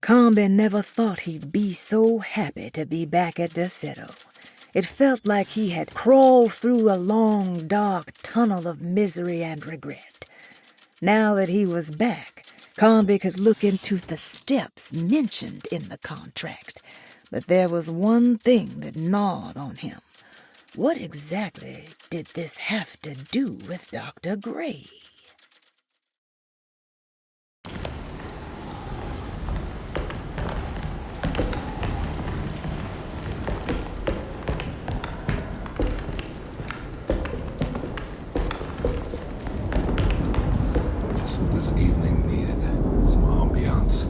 Combe never thought he'd be so happy to be back at Deixe. It felt like he had crawled through a long, dark tunnel of misery and regret. Now that he was back, Combe could look into the steps mentioned in the contract. But there was one thing that gnawed on him. What exactly did this have to do with Dr. Gray? Just what this evening needed. Some ambiance.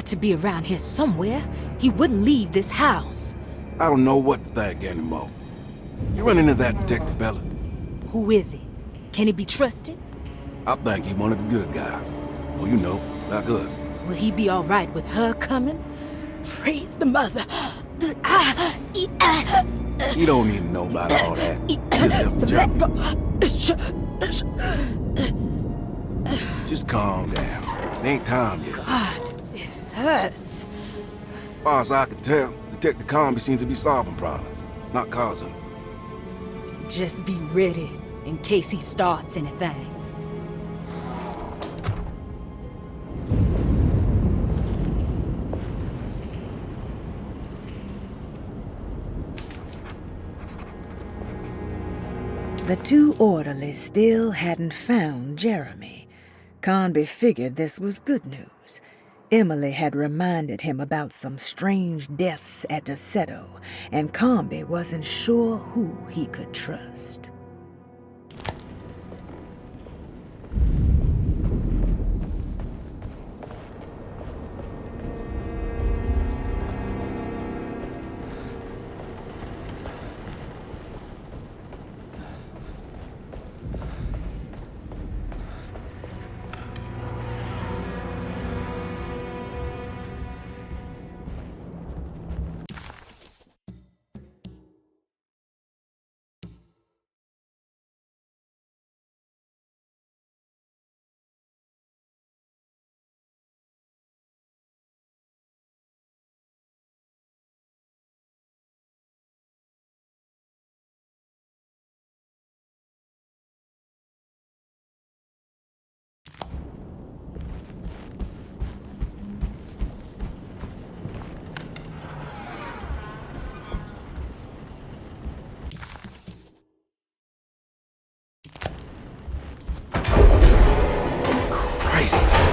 To be around here somewhere. He wouldn't leave this house. I don't know what to think anymore. You run into that detective fella? Who is he? Can he be trusted? I think he one of the good guys. Well, you know, like us. Will he be all right with her coming? Praise the mother. You don't need to know about all that. Just calm down. It ain't time yet. God, it hurts. As far as I can tell, Detective Combe seems to be solving problems, not causing them. Just be ready in case he starts anything. The two orderlies still hadn't found Jeremy. Combe figured this was good news. Emily had reminded him about some strange deaths at Deixe, and Combe wasn't sure who he could trust.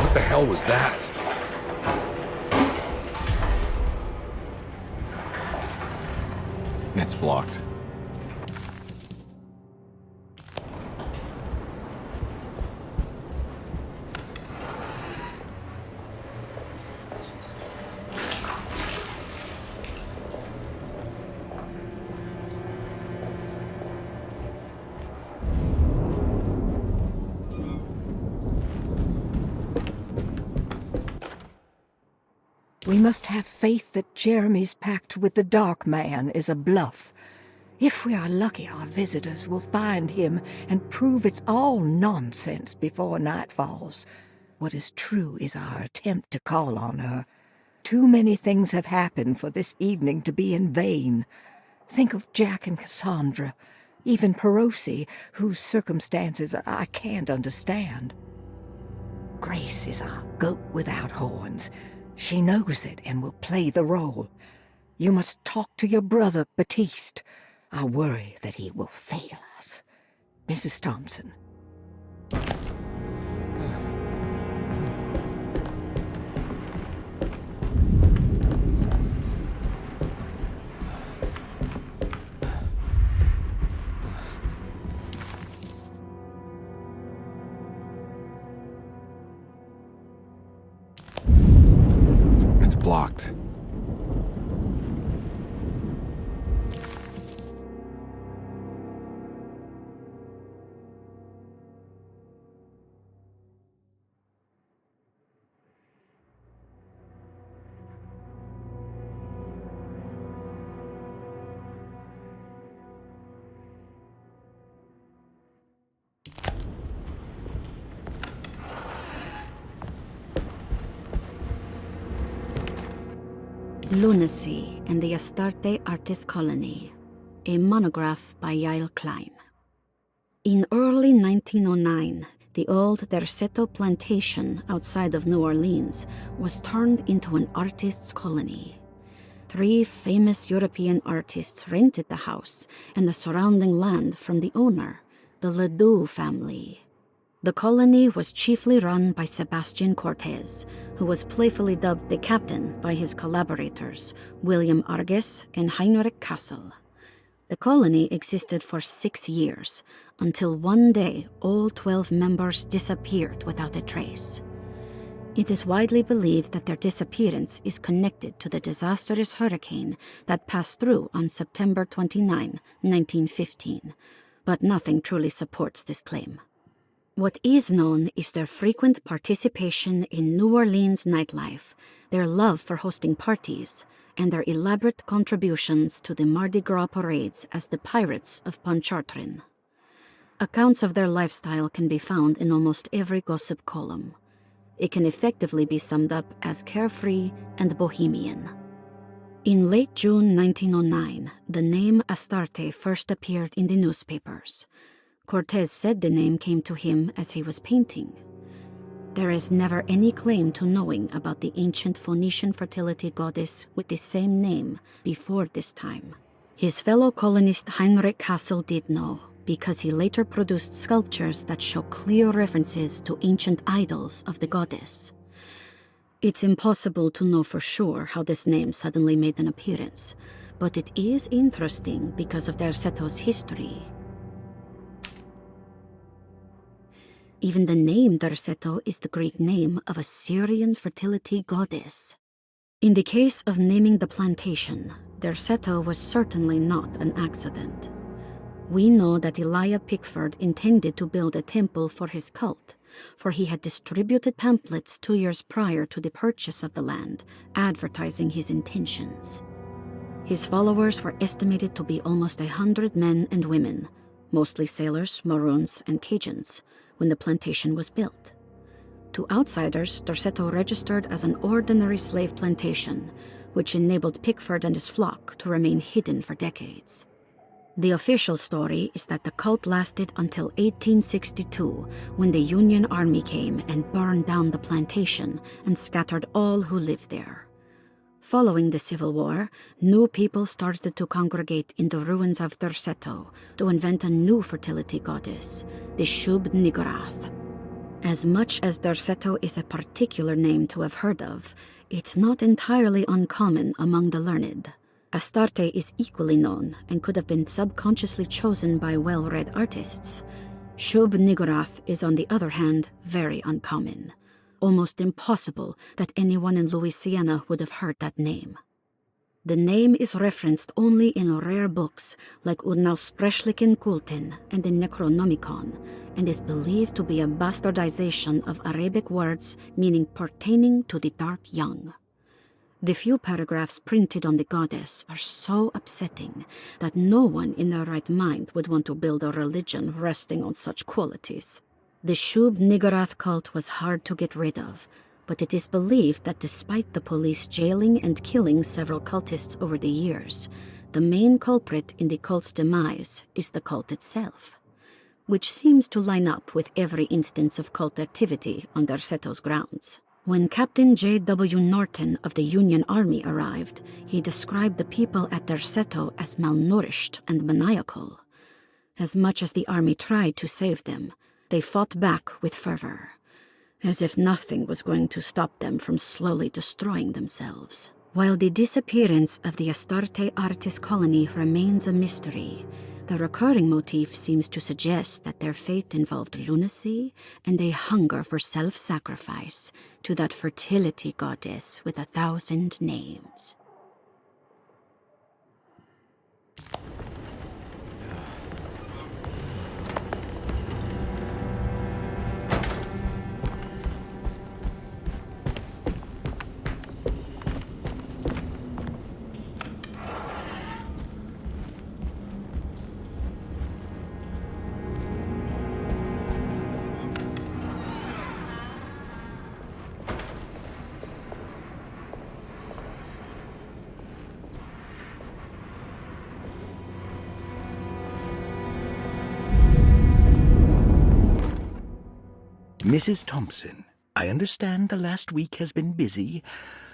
What the hell was that? It's blocked. We must have faith that Jeremy's pact with the Dark Man is a bluff. If we are lucky, our visitors will find him and prove it's all nonsense before night falls. What is true is our attempt to call on her. Too many things have happened for this evening to be in vain. Think of Jack and Cassandra, even Perosi, whose circumstances I can't understand. Grace is a goat without horns. She knows it and will play the role. You must talk to your brother, Baptiste. I worry that he will fail us. Mrs. Thompson. blocked. Lunacy and the Astarte Artist Colony, a monograph by Yael Klein. In early 1909, the old Derceto plantation outside of New Orleans was turned into an artist's colony. 3 famous European artists rented the house and the surrounding land from the owner, the Ledoux family. The colony was chiefly run by Sebastian Cortez, who was playfully dubbed the captain by his collaborators, William Arges and Heinrich Kassel. The colony existed for 6 years, until one day all 12 members disappeared without a trace. It is widely believed that their disappearance is connected to the disastrous hurricane that passed through on September 29, 1915, but nothing truly supports this claim. What is known is their frequent participation in New Orleans nightlife, their love for hosting parties, and their elaborate contributions to the Mardi Gras parades as the Pirates of Pontchartrain. Accounts of their lifestyle can be found in almost every gossip column. It can effectively be summed up as carefree and bohemian. In late June 1909, the name Astarte first appeared in the newspapers. Cortez said the name came to him as he was painting. There is never any claim to knowing about the ancient Phoenician fertility goddess with the same name before this time. His fellow colonist Heinrich Kassel did know, because he later produced sculptures that show clear references to ancient idols of the goddess. It's impossible to know for sure how this name suddenly made an appearance, but it is interesting because of Derceto's history. Even the name Derceto is the Greek name of a Syrian fertility goddess. In the case of naming the plantation, Derceto was certainly not an accident. We know that Elijah Pickford intended to build a temple for his cult, for he had distributed pamphlets 2 years prior to the purchase of the land, advertising his intentions. His followers were estimated to be almost 100 men and women, mostly sailors, Maroons, and Cajuns, when the plantation was built. To outsiders, Derceto registered as an ordinary slave plantation, which enabled Pickford and his flock to remain hidden for decades. The official story is that the cult lasted until 1862, when the Union Army came and burned down the plantation and scattered all who lived there. Following the Civil War, new people started to congregate in the ruins of Derceto to invent a new fertility goddess, the Shub-Niggurath. As much as Derceto is a particular name to have heard of, it's not entirely uncommon among the learned. Astarte is equally known and could have been subconsciously chosen by well-read artists. Shub-Niggurath is, on the other hand, very uncommon. Almost impossible that anyone in Louisiana would have heard that name. The name is referenced only in rare books like Unaussprechlichen Kulten and the Necronomicon, and is believed to be a bastardization of Arabic words meaning pertaining to the dark young. The few paragraphs printed on the goddess are so upsetting that no one in their right mind would want to build a religion resting on such qualities. The Shub-Niggurath cult was hard to get rid of, but it is believed that despite the police jailing and killing several cultists over the years, the main culprit in the cult's demise is the cult itself, which seems to line up with every instance of cult activity on Derceto's grounds. When Captain J.W. Norton of the Union Army arrived, he described the people at Derceto as malnourished and maniacal. As much as the army tried to save them, they fought back with fervor, as if nothing was going to stop them from slowly destroying themselves. While the disappearance of the Astarte artist colony remains a mystery, The recurring motif seems to suggest that their fate involved lunacy and a hunger for self-sacrifice to that fertility goddess with 1,000 names. Mrs. Thompson, I understand the last week has been busy.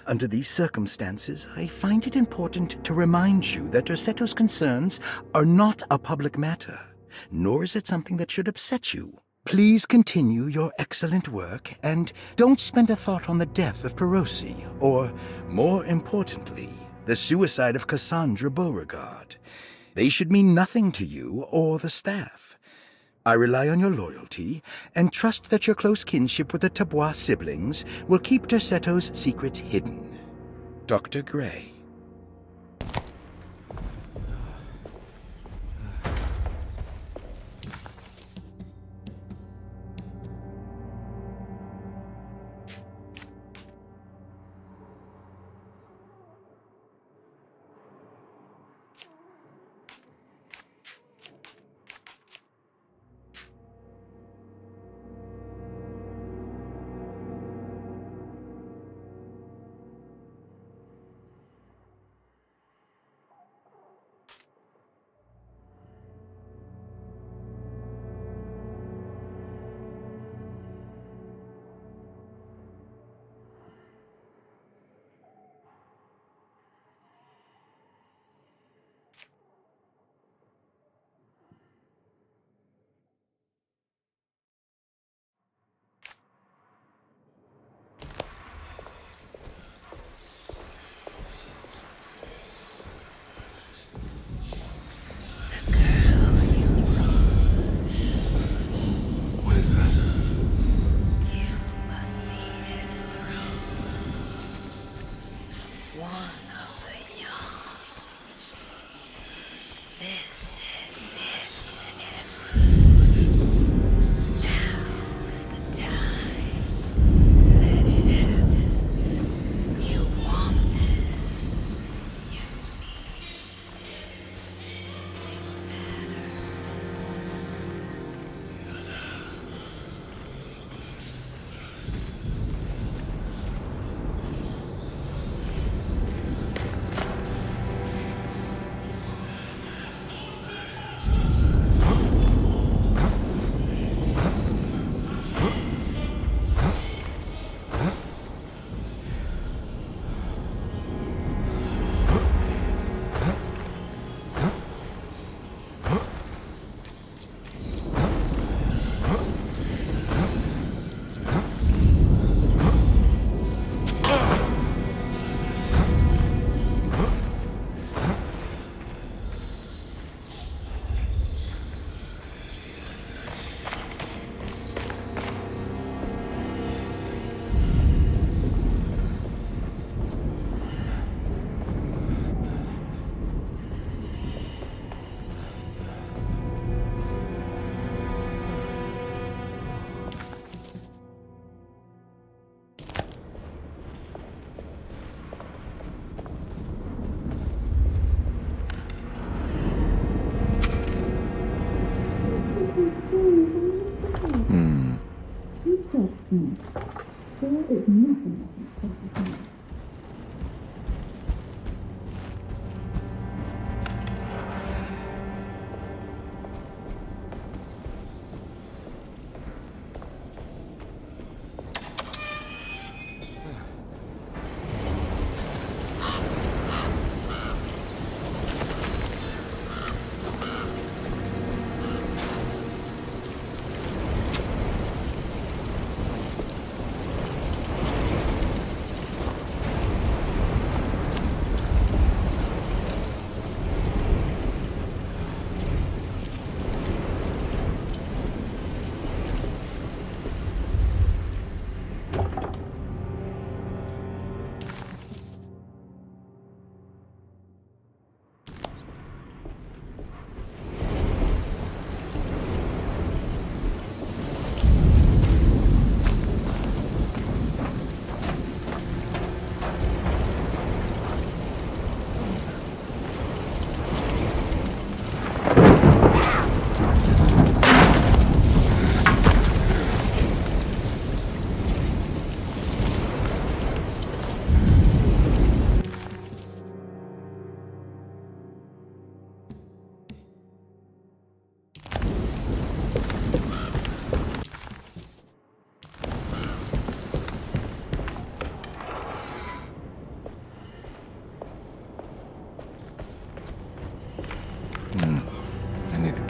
Under these circumstances, I find it important to remind you that Derceto's concerns are not a public matter, nor is it something that should upset you. Please continue your excellent work, and don't spend a thought on the death of Perosi, or, more importantly, the suicide of Cassandra Beauregard. They should mean nothing to you or the staff. I rely on your loyalty, and trust that your close kinship with the Tabbois siblings will keep Derceto's secrets hidden. Dr. Gray.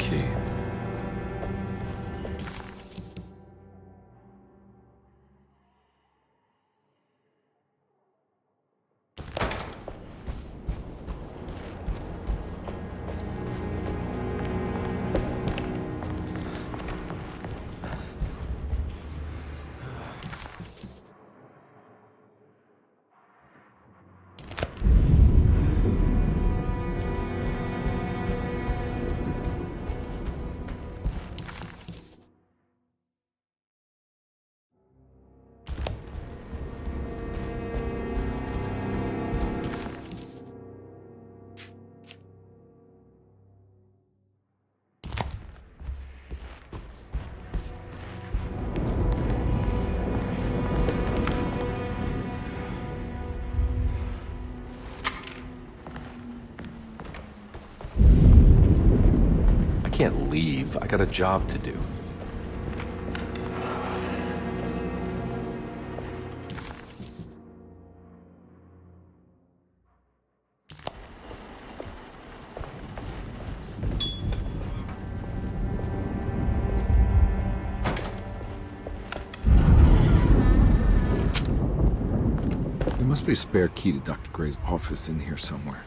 key. I can't leave. I got a job to do. There must be a spare key to Dr. Gray's office in here somewhere.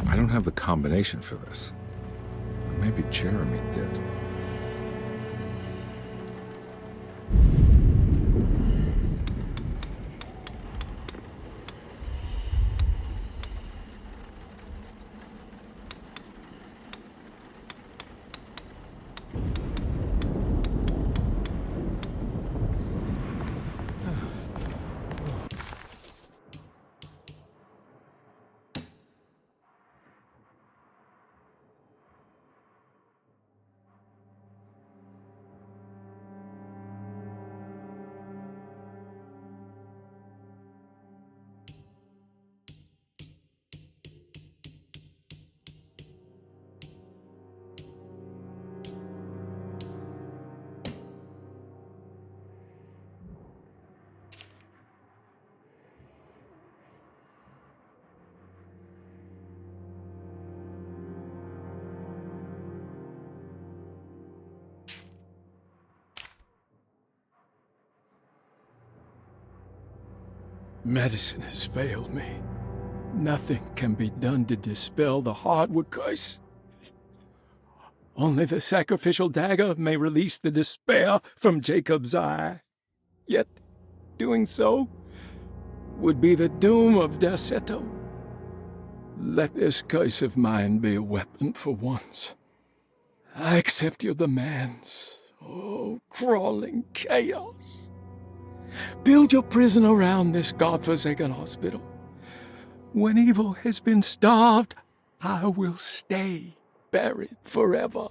I don't have the combination for this. But maybe Jeremy did. Medicine has failed me. Nothing can be done to dispel the hardwood curse. Only the sacrificial dagger may release the despair from Jacob's eye. Yet, doing so would be the doom of Derceto. Let this curse of mine be a weapon for once. I accept your demands, oh, crawling chaos. Build your prison around this godforsaken hospital. When evil has been starved, I will stay buried forever.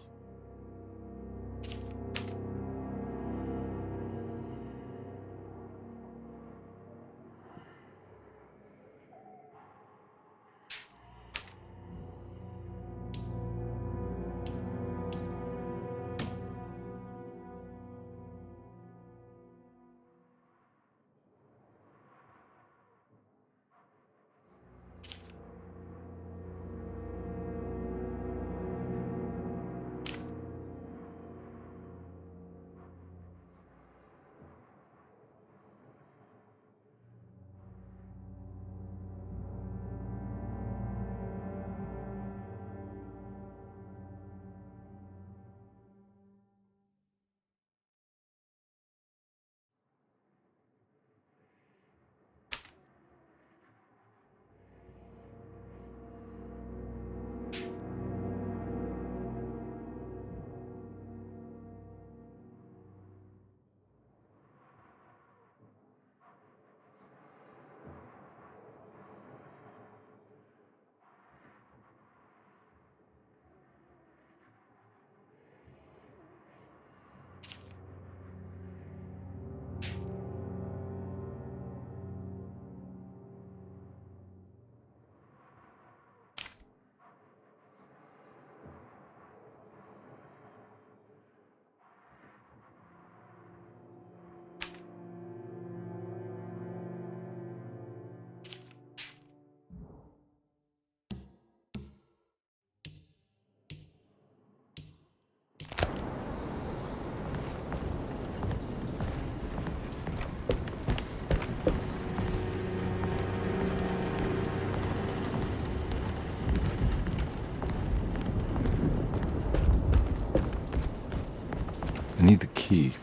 I need the key.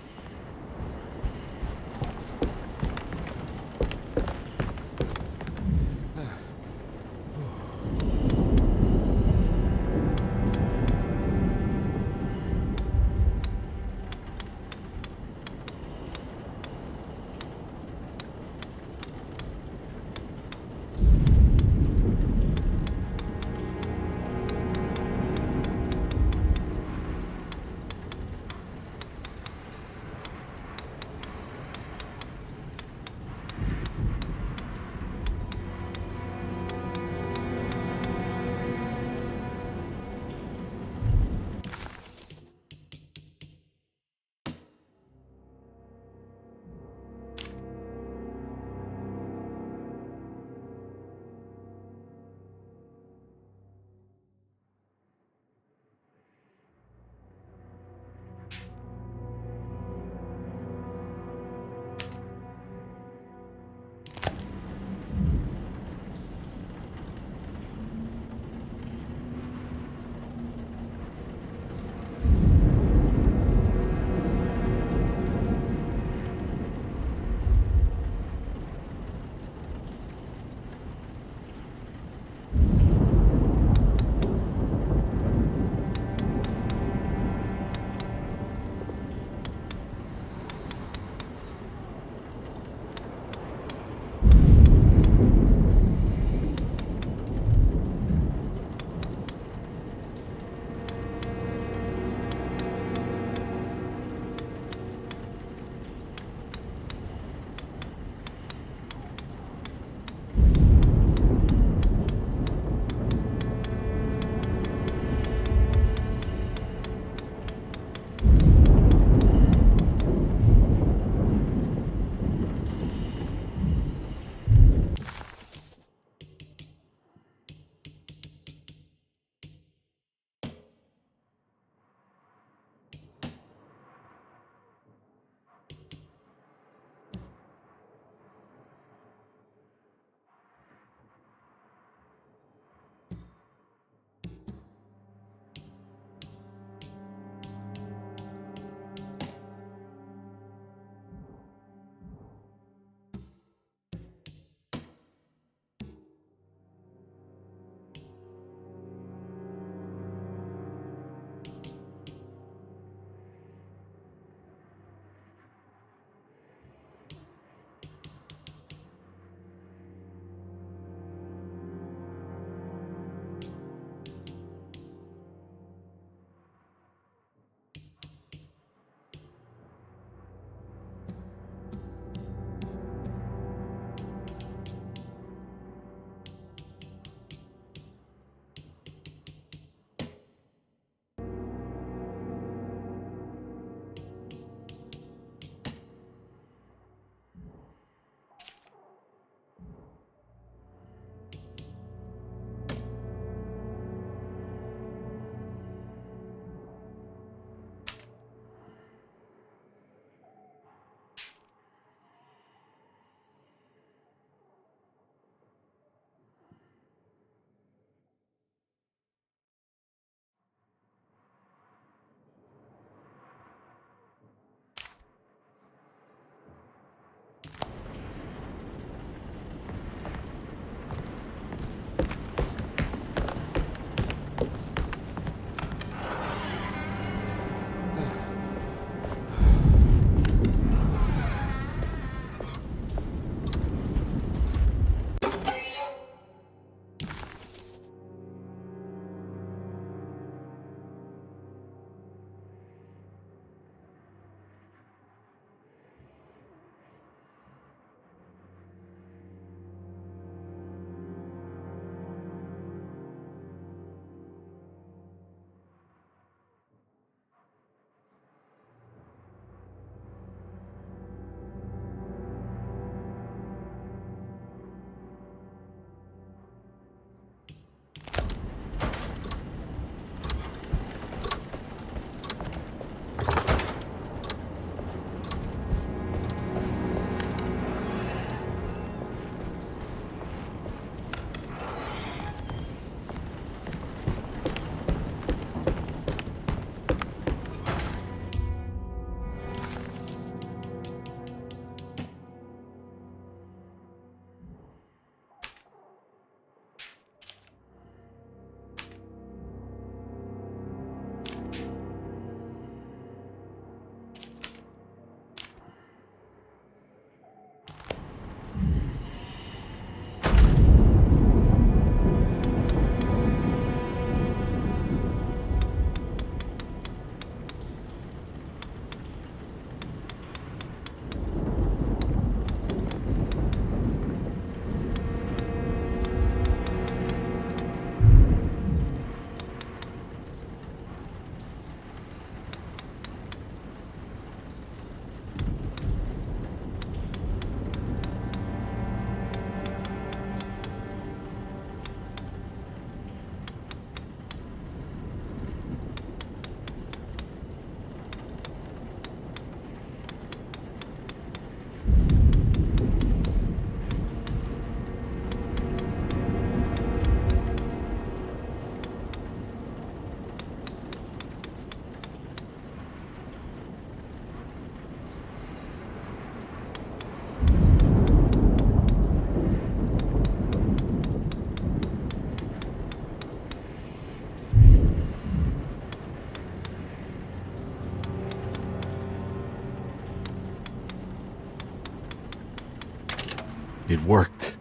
It worked.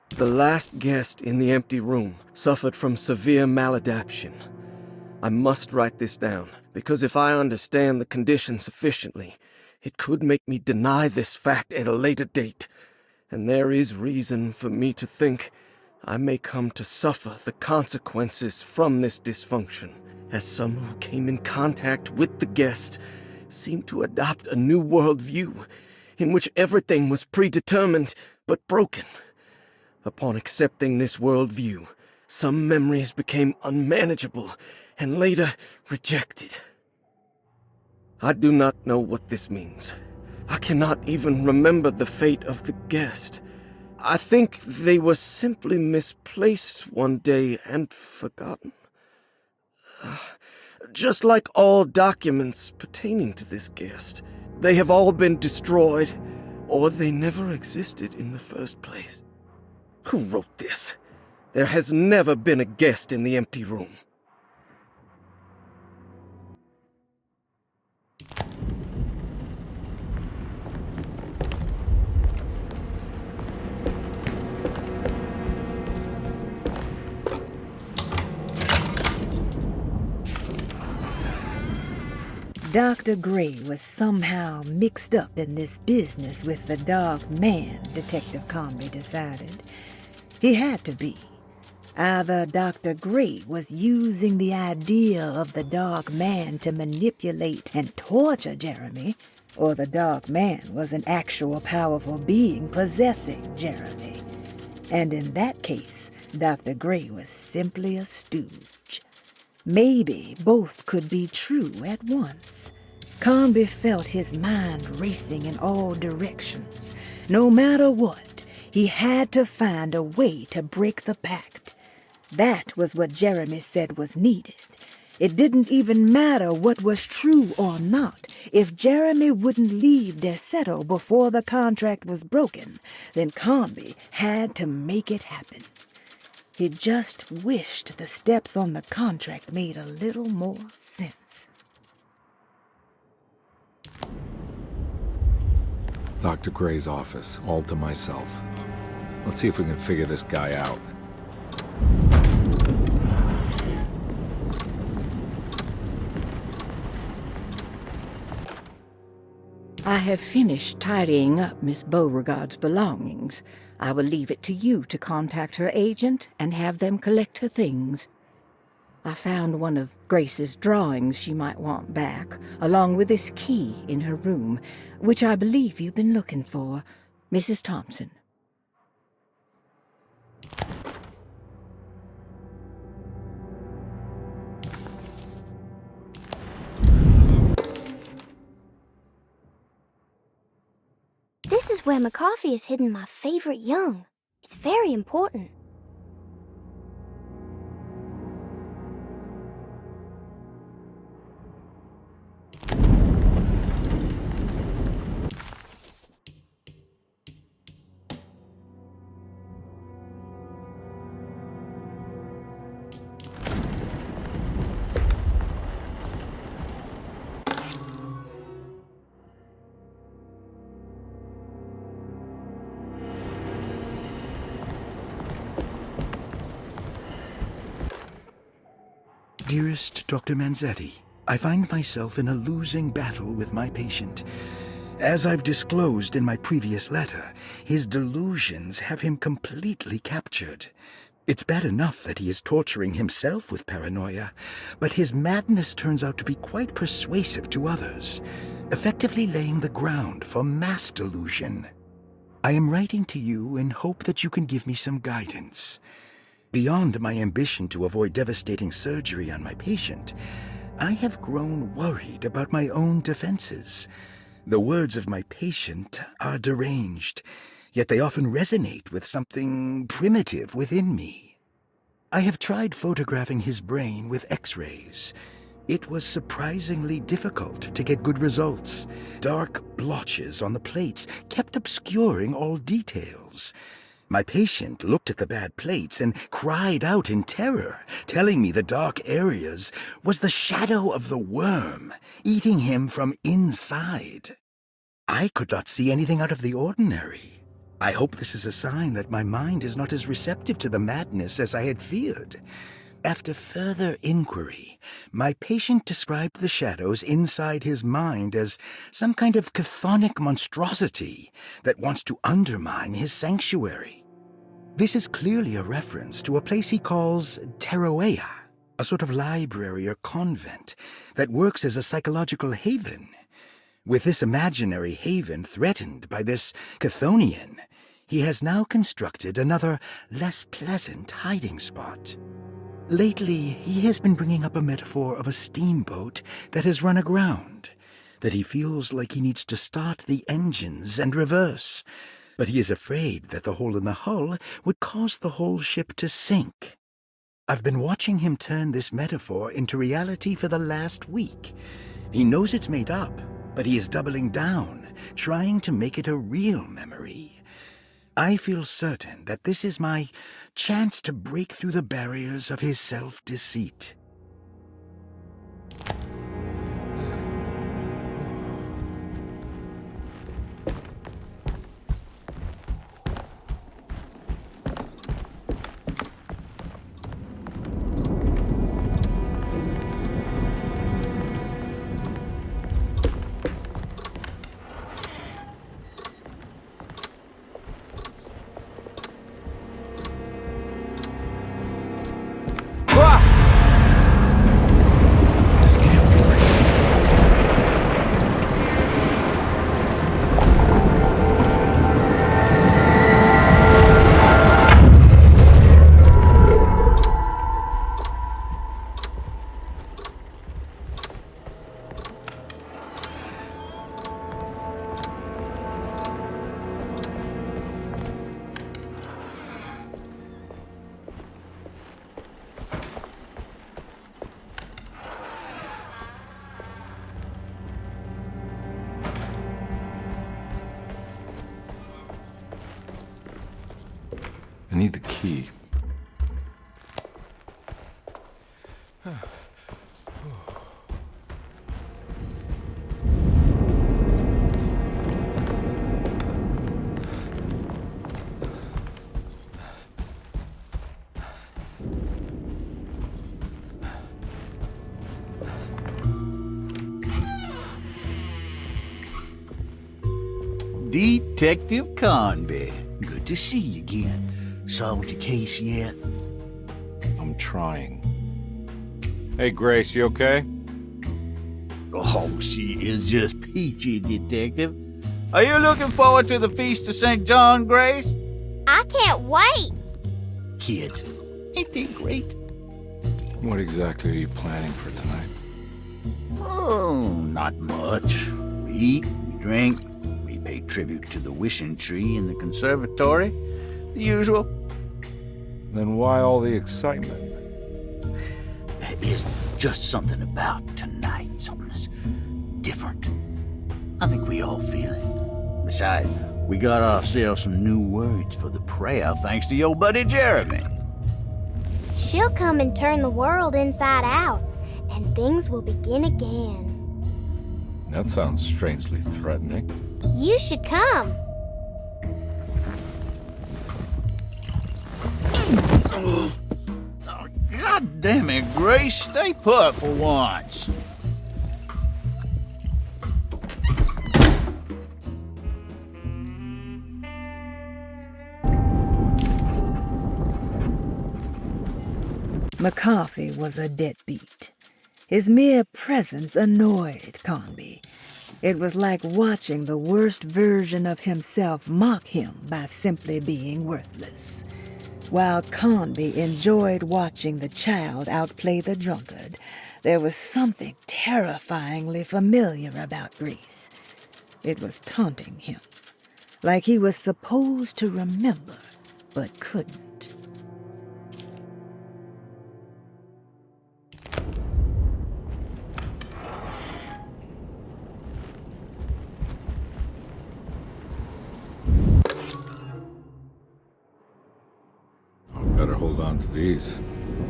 The last guest in the empty room suffered from severe maladaptation. I must write this down, because if I understand the condition sufficiently, it could make me deny this fact at a later date, and there is reason for me to think I may come to suffer the consequences from this dysfunction, as some who came in contact with the guest seemed to adopt a new worldview in which everything was predetermined but broken. Upon accepting this worldview, some memories became unmanageable and later rejected. I do not know what this means. I cannot even remember the fate of the guest. I think they were simply misplaced one day and forgotten. Just like all documents pertaining to this guest, they have all been destroyed, or they never existed in the first place. Who wrote this? There has never been a guest in the empty room. Dr. Gray was somehow mixed up in this business with the Dark Man, Detective Conby decided. He had to be. Either Dr. Gray was using the idea of the Dark Man to manipulate and torture Jeremy, or the Dark Man was an actual powerful being possessing Jeremy. And in that case, Dr. Gray was simply a stooge. Maybe both could be true at once. Conby felt his mind racing in all directions. No matter what, he had to find a way to break the pact. That was what Jeremy said was needed. It didn't even matter what was true or not. If Jeremy wouldn't leave Deixe before the contract was broken, then Conby had to make it happen. He just wished the steps on the contract made a little more sense. Dr. Gray's office, all to myself. Let's see if we can figure this guy out. I have finished tidying up Miss Beauregard's belongings. I will leave it to you to contact her agent and have them collect her things. I found one of Grace's drawings she might want back, along with this key in her room, which I believe you've been looking for, Mrs. Thompson. This is where McCarthy has hidden my favorite young. It's very important. Dearest Dr. Manzetti, I find myself in a losing battle with my patient. As I've disclosed in my previous letter, his delusions have him completely captured. It's bad enough that he is torturing himself with paranoia, but his madness turns out to be quite persuasive to others, effectively laying the ground for mass delusion. I am writing to you in hope that you can give me some guidance. Beyond my ambition to avoid devastating surgery on my patient, I have grown worried about my own defenses. The words of my patient are deranged, yet they often resonate with something primitive within me. I have tried photographing his brain with X-rays. It was surprisingly difficult to get good results. Dark blotches on the plates kept obscuring all details. My patient looked at the bad plates and cried out in terror, telling me the dark areas was the shadow of the worm, eating him from inside. I could not see anything out of the ordinary. I hope this is a sign that my mind is not as receptive to the madness as I had feared. After further inquiry, my patient described the shadows inside his mind as some kind of chthonic monstrosity that wants to undermine his sanctuary. This is clearly a reference to a place he calls Teroea, a sort of library or convent that works as a psychological haven. With this imaginary haven threatened by this Chthonian, he has now constructed another, less pleasant hiding spot. Lately, he has been bringing up a metaphor of a steamboat that has run aground, that he feels like he needs to start the engines and reverse, but he is afraid that the hole in the hull would cause the whole ship to sink. I've been watching him turn this metaphor into reality for the last week. He knows it's made up, but he is doubling down, trying to make it a real memory. I feel certain that this is my chance to break through the barriers of his self-deceit. I need the key. Detective Conby. Good to see you again. Solved your case yet? I'm trying. Hey, Grace, you okay? Oh, she is just peachy, Detective. Are you looking forward to the Feast of St. John, Grace? I can't wait. Kids, ain't they great? What exactly are you planning for tonight? Oh, not much. We eat, we drink, we pay tribute to the wishing tree in the conservatory. The usual. Then why all the excitement? There is just something about tonight, something that's different. I think we all feel it. Besides, we got ourselves some new words for the prayer thanks to your buddy Jeremy. She'll come and turn the world inside out, and things will begin again. That sounds strangely threatening. You should come. Oh, God damn it, Grace. Stay put for once. McCarthy was a deadbeat. His mere presence annoyed Conby. It was like watching the worst version of himself mock him by simply being worthless. While Conby enjoyed watching the child outplay the drunkard, there was something terrifyingly familiar about Grace. It was taunting him, like he was supposed to remember, but couldn't. these.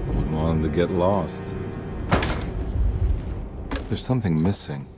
Wouldn't want them to get lost. There's something missing.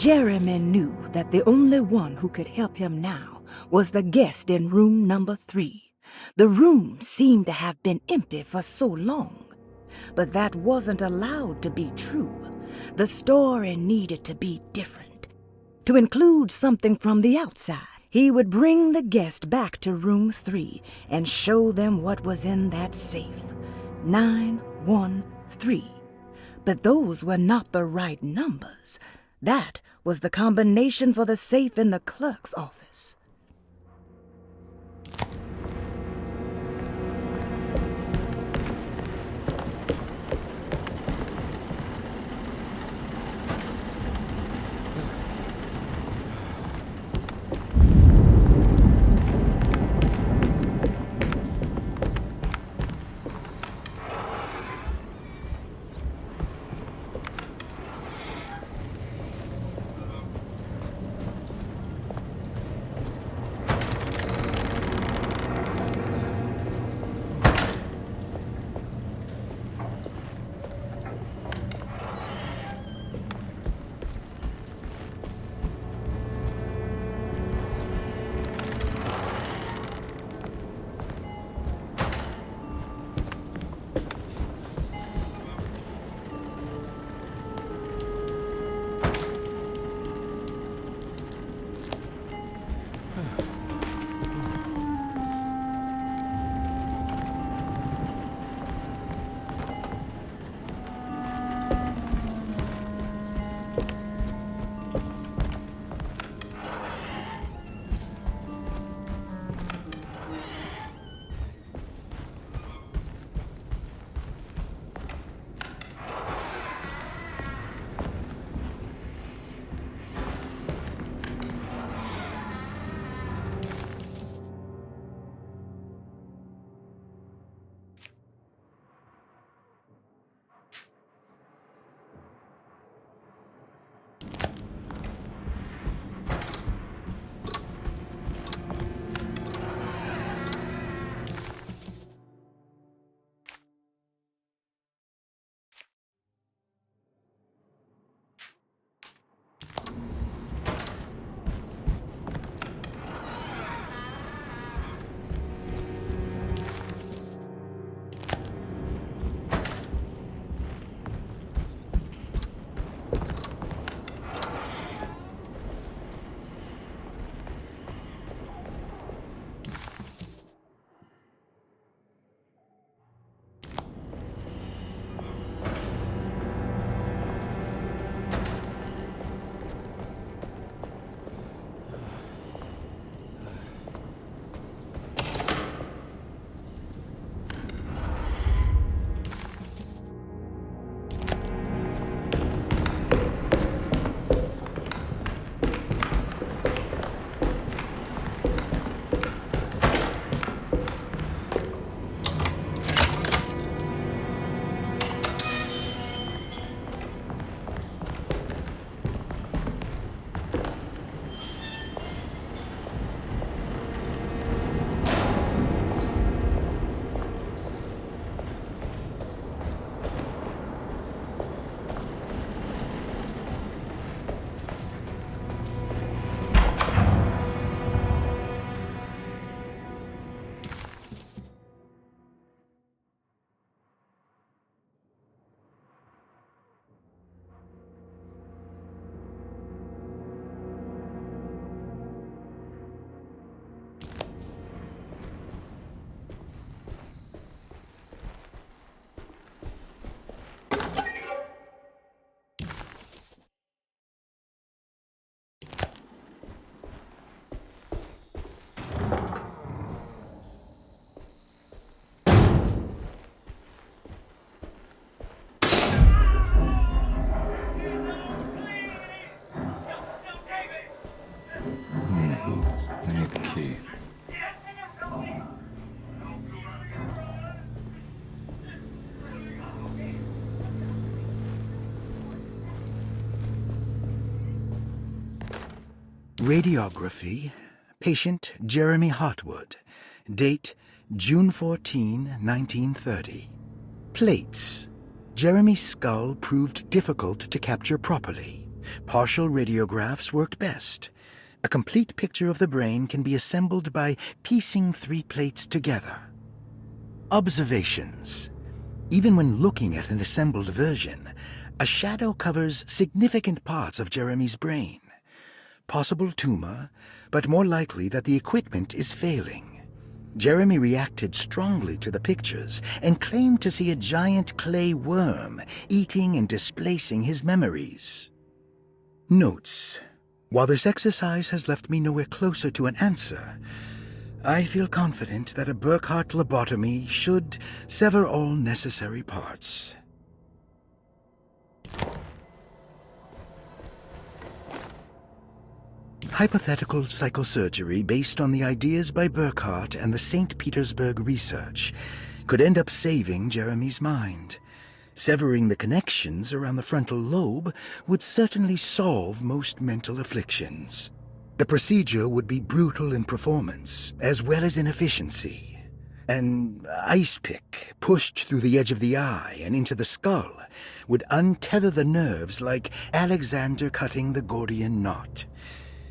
Jeremy knew that the only one who could help him now was the guest in room number 3. The room seemed to have been empty for so long. But that wasn't allowed to be true. The story needed to be different. To include something from the outside, he would bring the guest back to room 3 and show them what was in that safe. 913. But those were not the right numbers. That was the combination for the safe in the clerk's office. Radiography. Patient Jeremy Hartwood. Date June 14, 1930. Plates. Jeremy's skull proved difficult to capture properly. Partial radiographs worked best. A complete picture of the brain can be assembled by piecing 3 plates together. Observations. Even when looking at an assembled version, a shadow covers significant parts of Jeremy's brain. Possible tumor, but more likely that the equipment is failing. Jeremy reacted strongly to the pictures and claimed to see a giant clay worm eating and displacing his memories. Notes. While this exercise has left me nowhere closer to an answer, I feel confident that a Burkhardt lobotomy should sever all necessary parts. Hypothetical psychosurgery based on the ideas by Burkhardt and the St. Petersburg research could end up saving Jeremy's mind. Severing the connections around the frontal lobe would certainly solve most mental afflictions. The procedure would be brutal in performance, as well as in efficiency. An ice pick pushed through the edge of the eye and into the skull would untether the nerves like Alexander cutting the Gordian knot.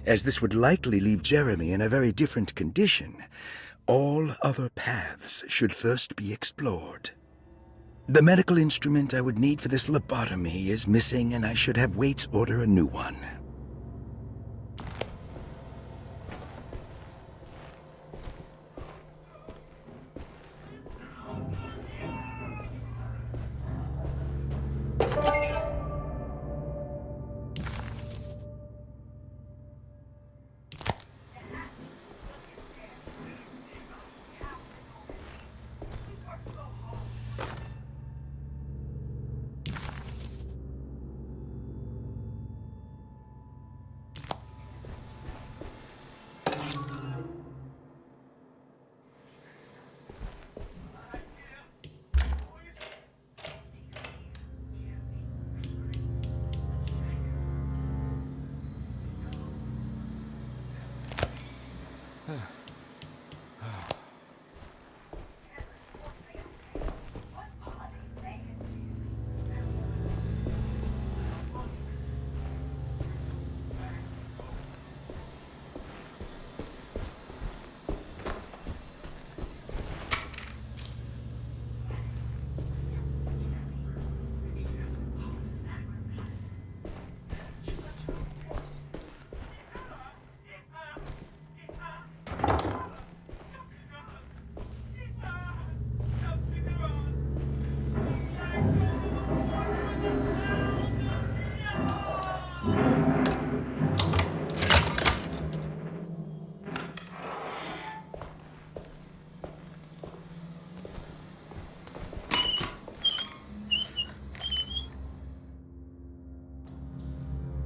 As this would likely leave Jeremy in a very different condition, all other paths should first be explored. The medical instrument I would need for this lobotomy is missing, and I should have Waits order a new one.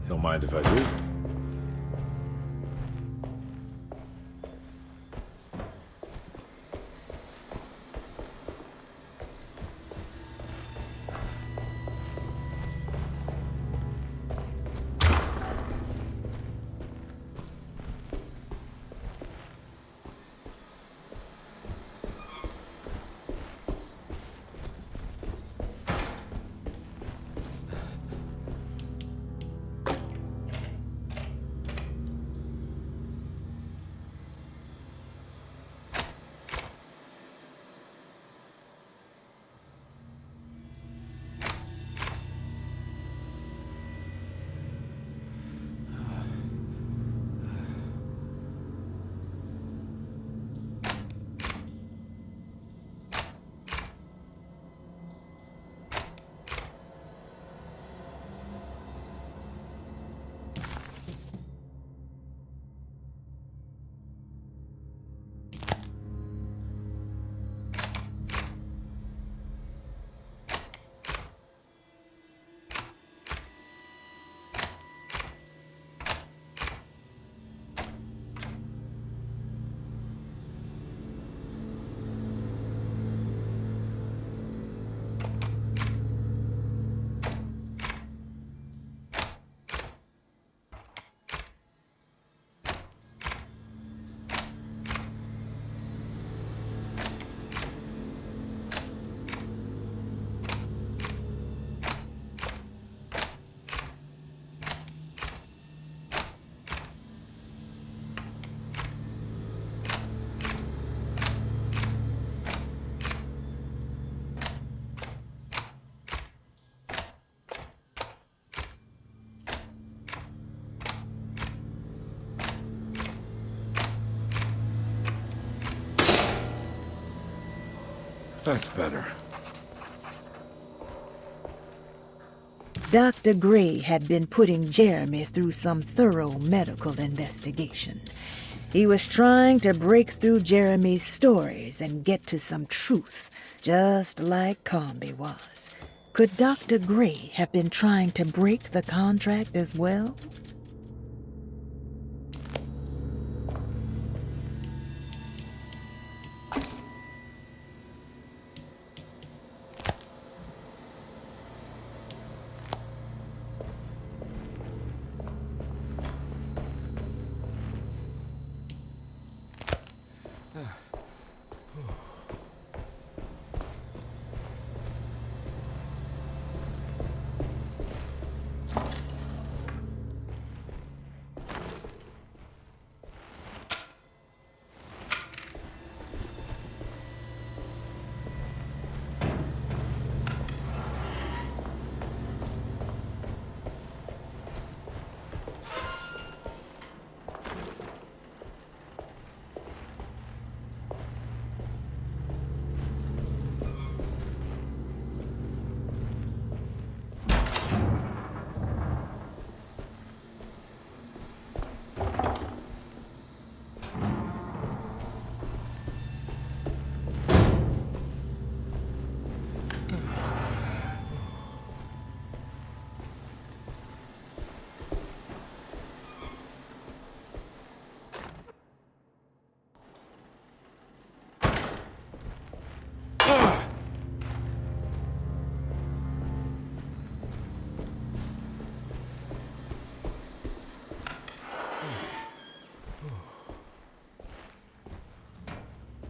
Don't mind if I do. That's better. Dr. Gray had been putting Jeremy through some thorough medical investigation. He was trying to break through Jeremy's stories and get to some truth, just like Comby was. Could Dr. Gray have been trying to break the contract as well?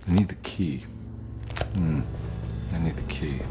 I need the key. I need the key.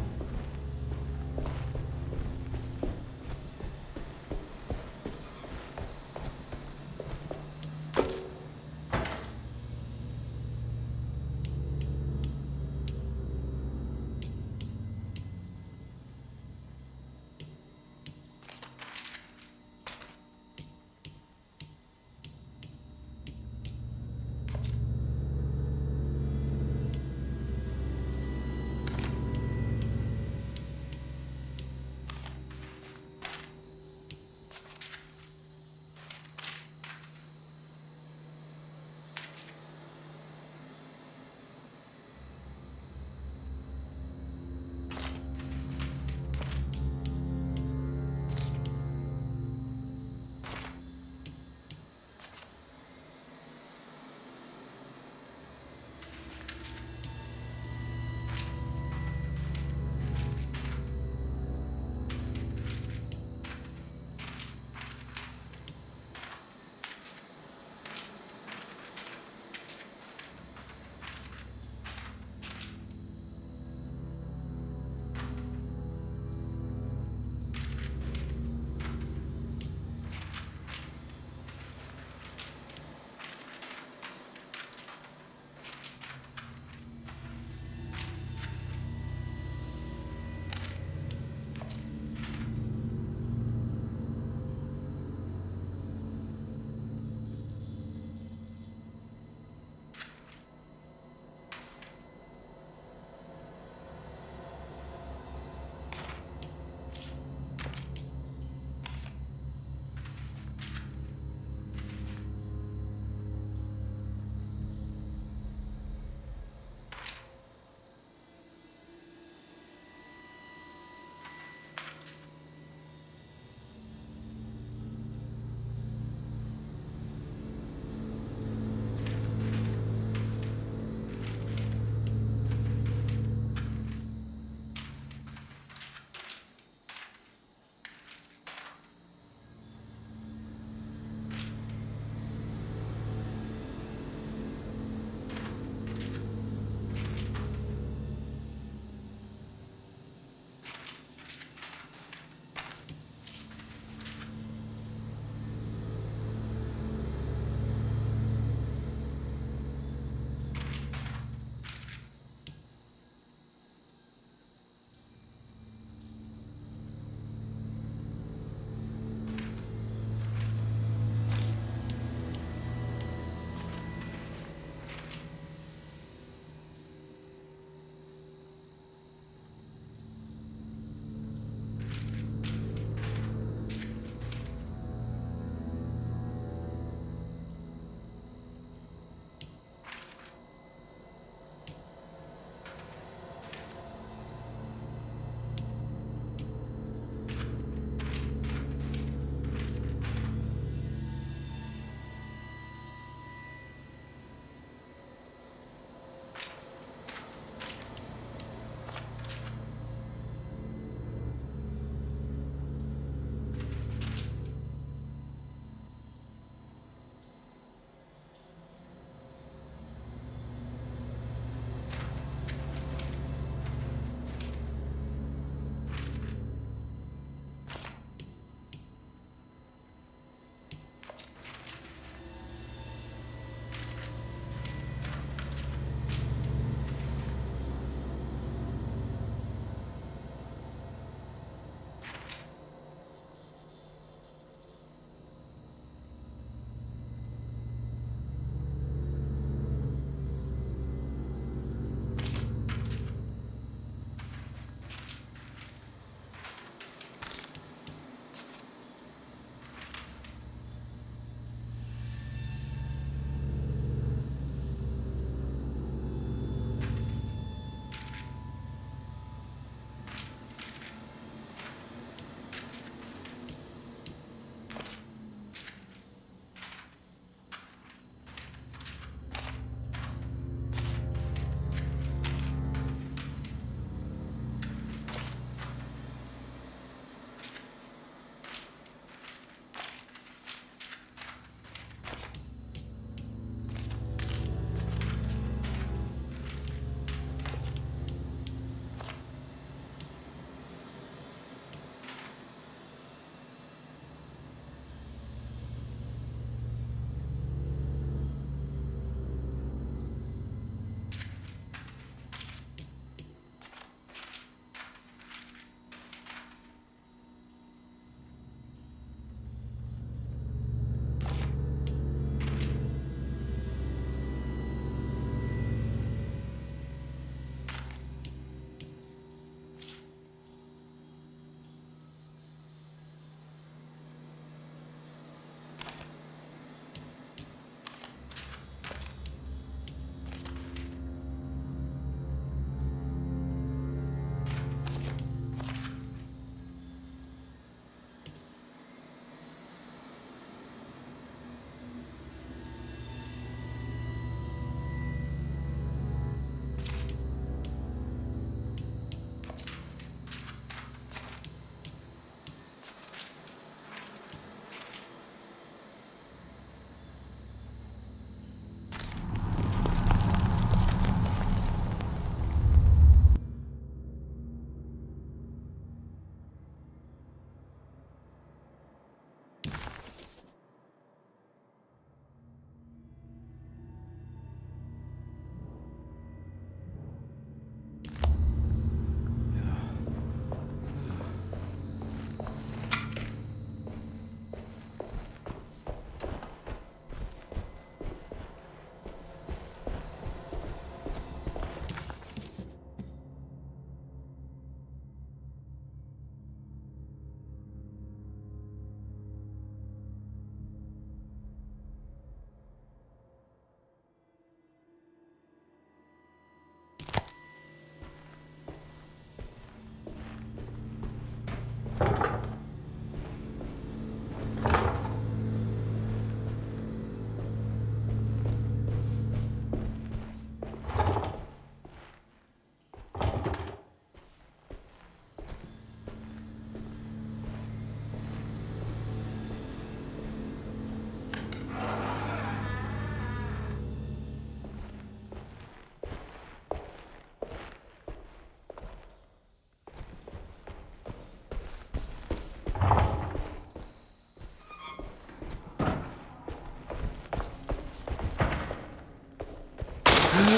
Why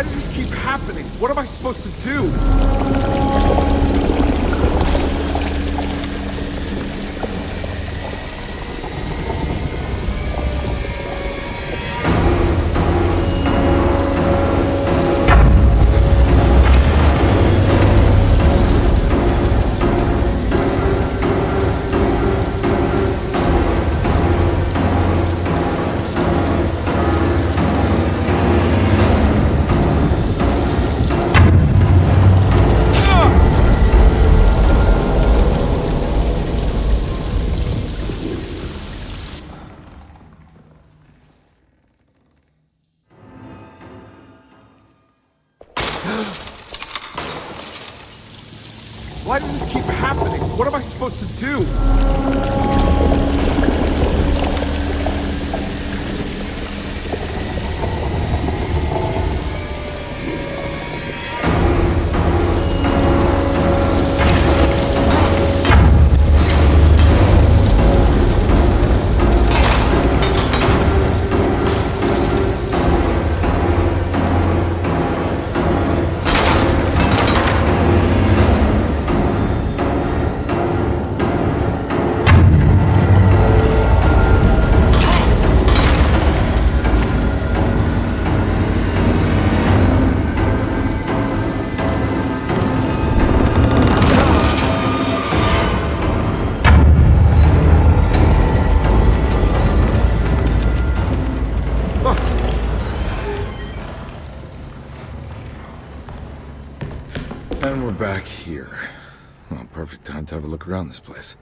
does this keep happening? What am I supposed to do? Why does this keep happening? What am I supposed to do? And we're back here. Well, perfect time to have a look around this place.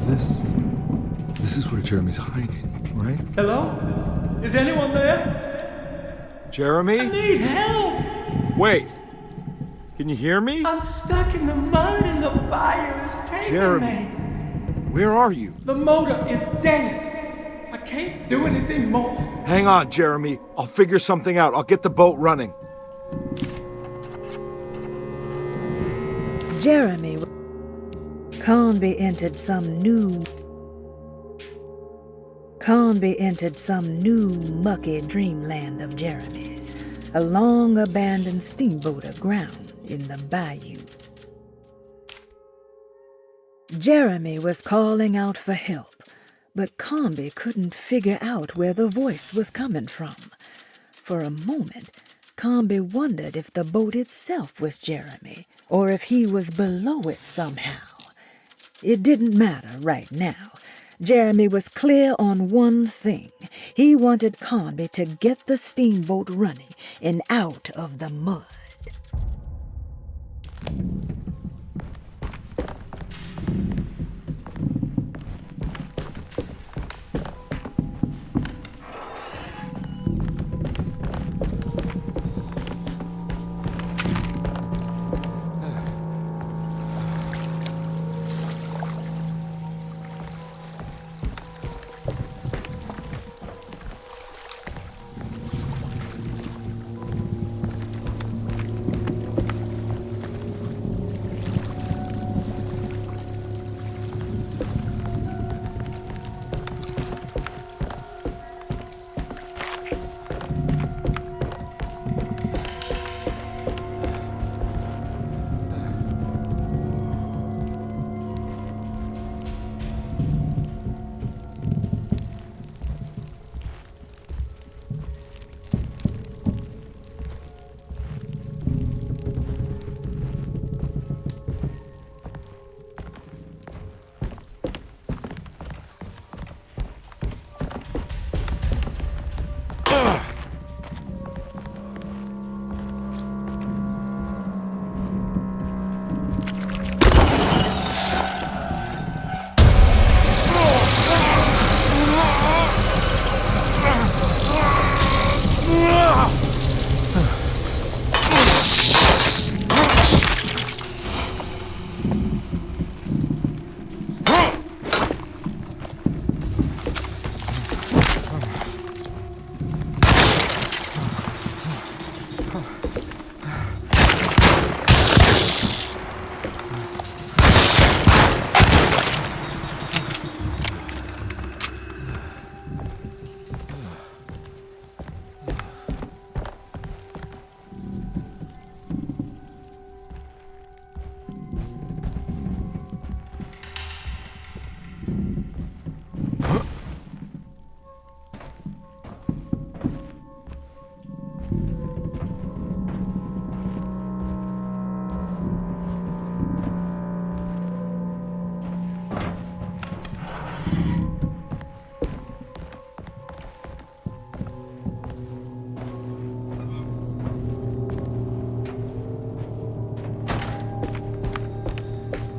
This is where Jeremy's hiding, right? Hello? Is anyone there? Jeremy? I need help! Wait. Can you hear me? I'm stuck in the mud and the bayou is taking Jeremy. me. Where are you? The motor is dead. I can't do anything more. Hang on, Jeremy. I'll figure something out. I'll get the boat running. Jeremy. Conby entered some new mucky dreamland of Jeremy's, a long-abandoned steamboat aground in the bayou. Jeremy was calling out for help, but Conby couldn't figure out where the voice was coming from. For a moment, Conby wondered if the boat itself was Jeremy, or if he was below it somehow. It didn't matter right now. Jeremy was clear on one thing. He wanted Conby to get the steamboat running and out of the mud.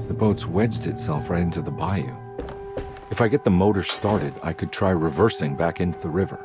The boat's wedged itself right into the bayou. If I get the motor started, I could try reversing back into the river.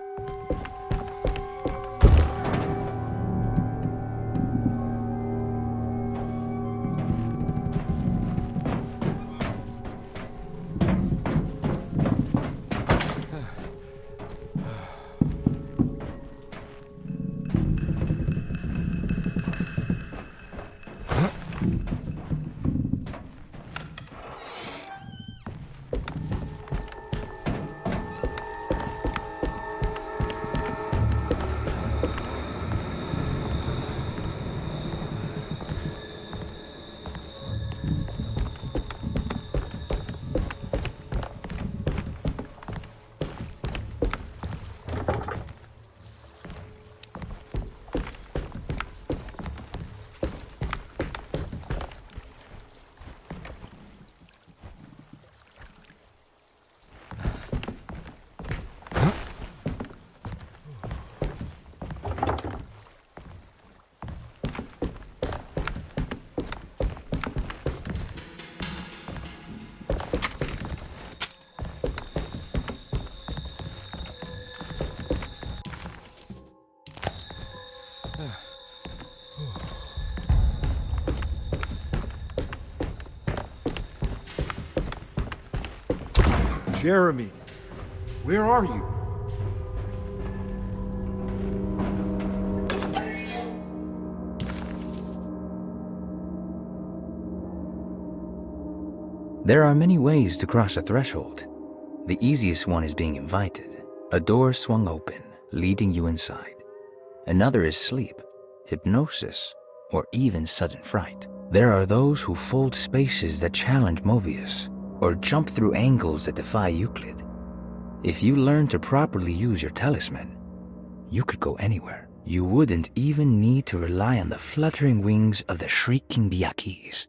Jeremy, where are you? There are many ways to cross a threshold. The easiest one is being invited. A door swung open, leading you inside. Another is sleep, hypnosis, or even sudden fright. There are those who fold spaces that challenge Mobius, or jump through angles that defy Euclid. If you learn to properly use your talisman, you could go anywhere. You wouldn't even need to rely on the fluttering wings of the shrieking Byakis.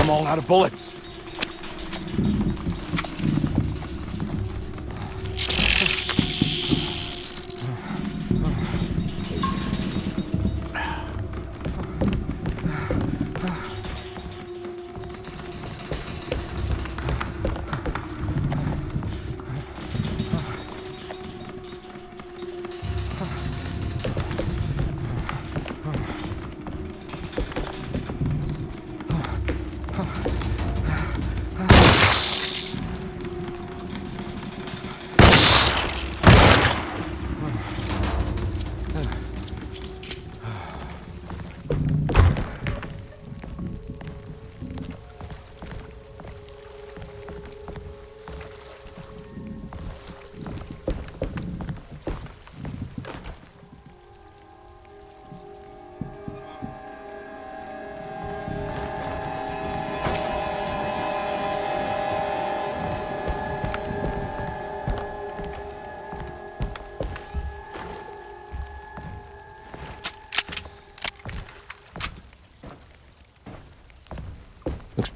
I'm all out of bullets.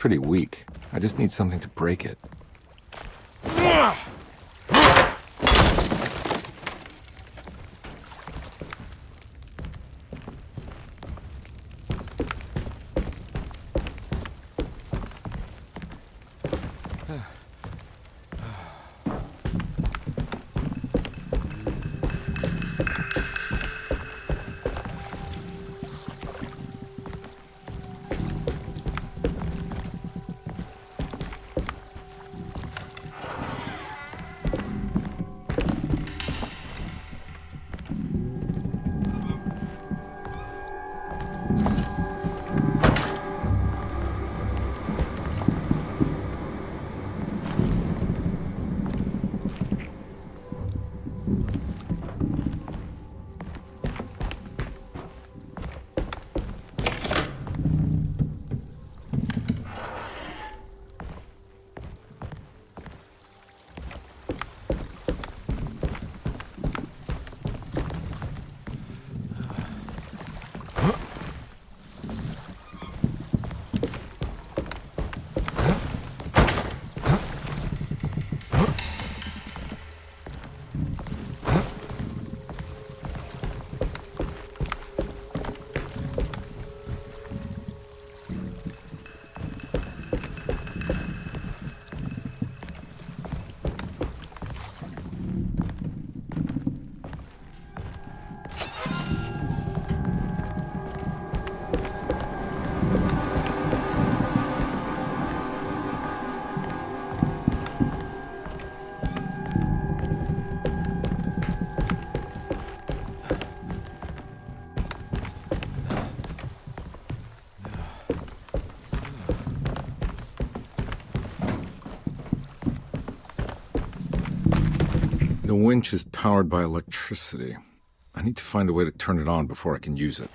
pretty weak. I just need something to break it. The winch is powered by electricity. I need to find a way to turn it on before I can use it.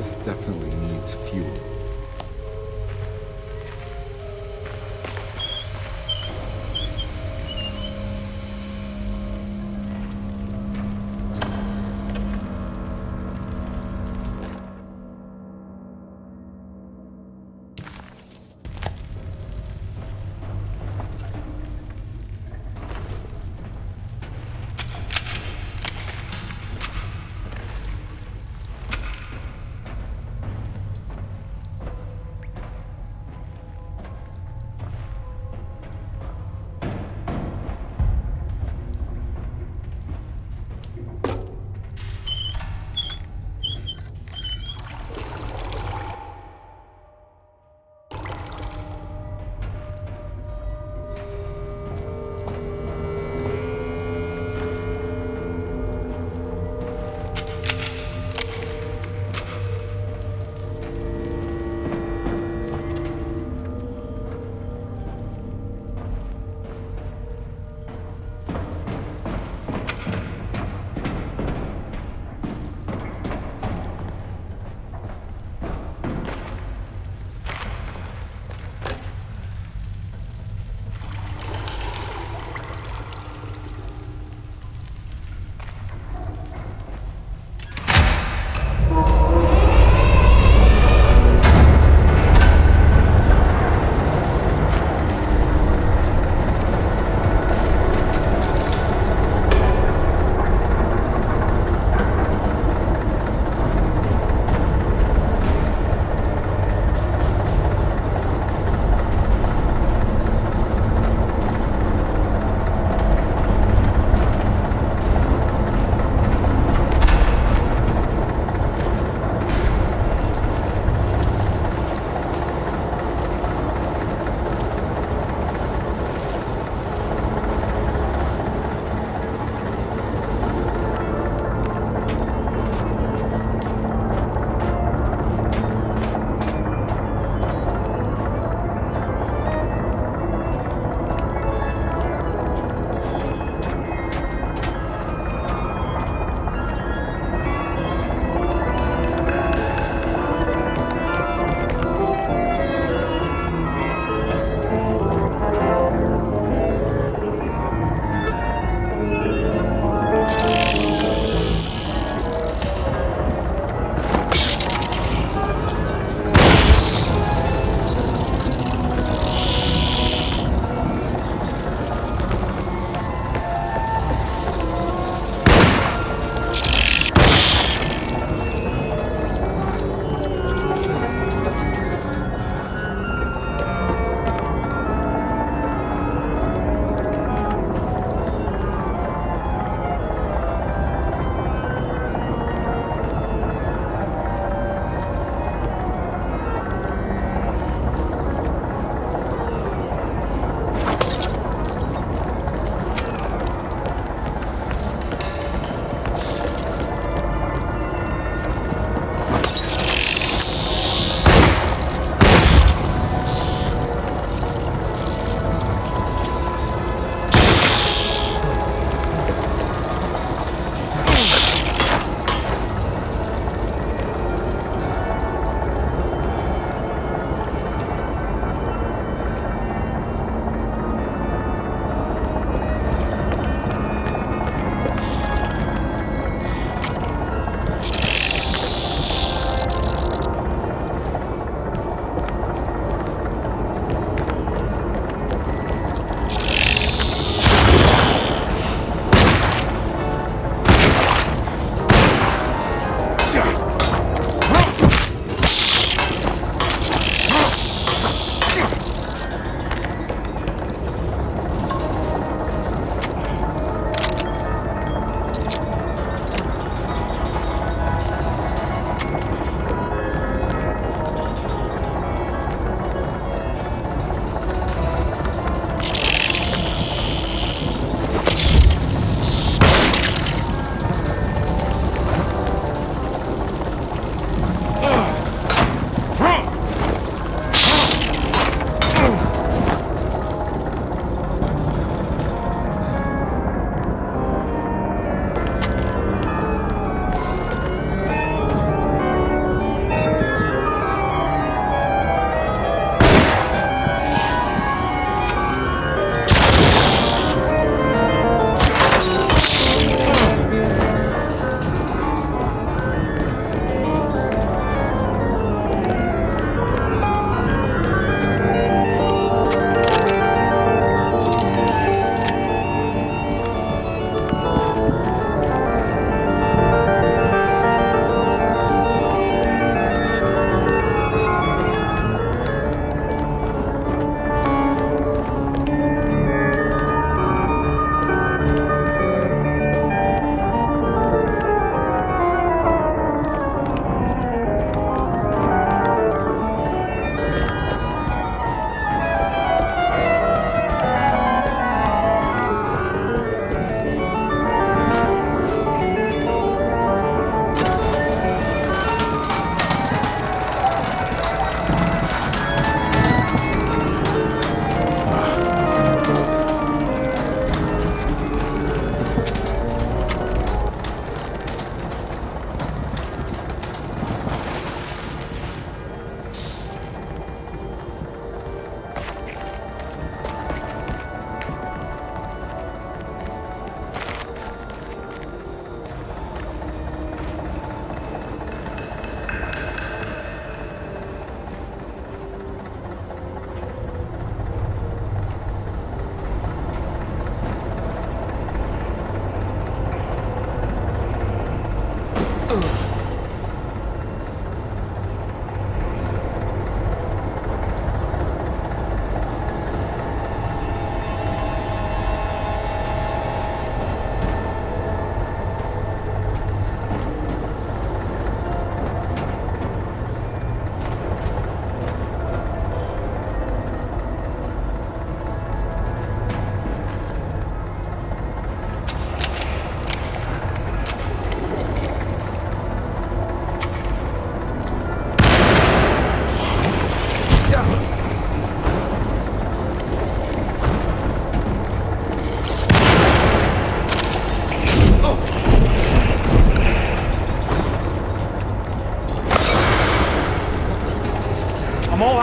This definitely needs fuel.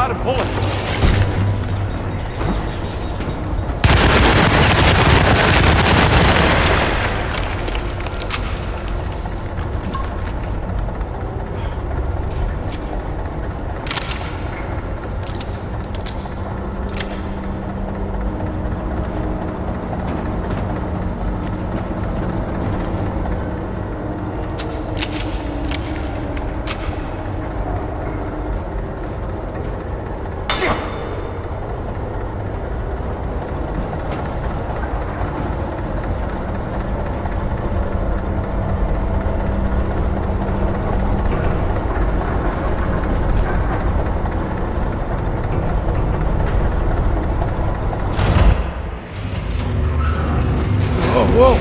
out of bullets. Whoa!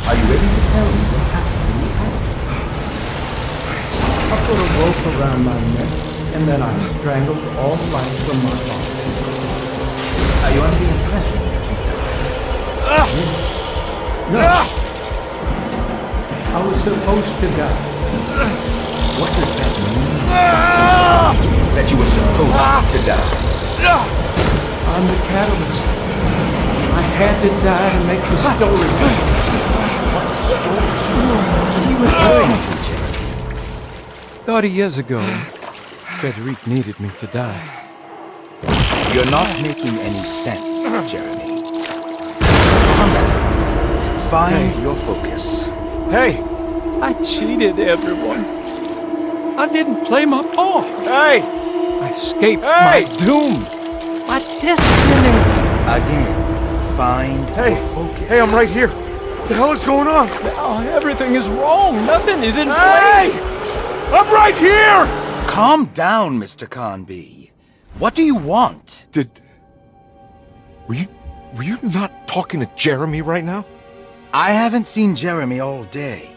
Are you ready to tell me what happened in the attic? I put a rope around my neck, and then I strangled all life from my body. Are you under the impression that you died? No. I was supposed to die. What does that mean? That you were supposed to die. I'm the catalyst. I had to die to make the story go. What are you referring to, Jeremy? 30 years ago, Frederic needed me to die. You're not making any sense, Jeremy. Come back. Find your focus. Hey! I cheated everyone. I didn't play my part. Hey! I escaped my doom. My destiny. Again, find your focus. Hey, I'm right here. What the hell is going on? Now everything is wrong. Nothing is in Hey! place. I'm right here! Calm down, Mr. Conby. What do you want? Were you not talking to Jeremy right now? I haven't seen Jeremy all day.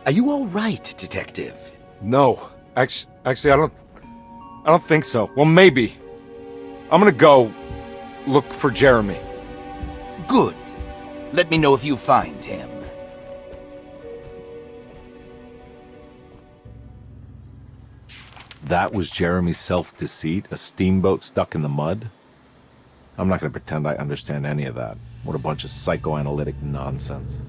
Are you all right, Detective? No. Actually, I don't think so. Well, maybe. I'm gonna go look for Jeremy. Good. Let me know if you find him. That was Jeremy's self-deceit? A steamboat stuck in the mud? I'm not gonna pretend I understand any of that. What a bunch of psychoanalytic nonsense.